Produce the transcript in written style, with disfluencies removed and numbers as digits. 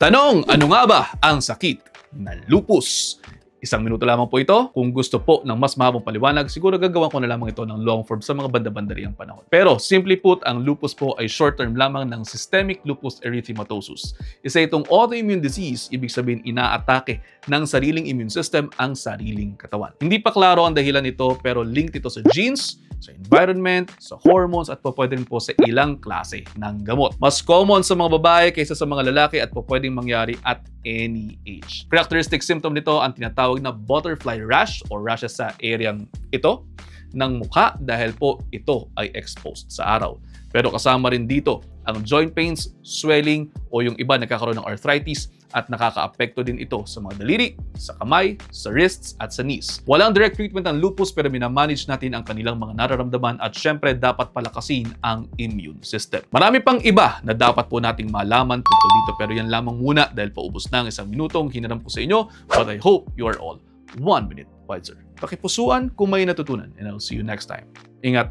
Tanong, ano nga ba ang sakit ng lupus? Isang minuto lamang po ito. Kung gusto po ng mas mahabang paliwanag, siguro gagawa ko na lamang ito ng long form sa mga banda-bandariyang panahon. Pero simply put, ang lupus po ay short term lamang ng systemic lupus erythematosus. Isa itong autoimmune disease, ibig sabihin inaatake ng sariling immune system ang sariling katawan. Hindi pa klaro ang dahilan nito pero linked ito sa genes, sa environment, sa hormones at pwede rin po sa ilang klase ng gamot. Mas common sa mga babae kaysa sa mga lalaki at pwedeng mangyari at any age. Characteristic symptom nito ang tinatawag na butterfly rash o rashes sa areang ito ng mukha dahil po ito ay exposed sa araw. Pero kasama rin dito ang joint pains, swelling o yung iba nagkakaroon ng arthritis at nakakaapekto din ito sa mga daliri, sa kamay, sa wrists at sa knees. Walang direct treatment ng lupus pero minamanage natin ang kanilang mga nararamdaman at syempre dapat palakasin ang immune system. Marami pang iba na dapat po nating malaman tungkol dito pero yan lamang muna dahil paubos na ang isang minutong hinaram ko sa inyo, but I hope you are all 1 minute wiser. Pakipusuan kung may natutunan and I'll see you next time. Ingat!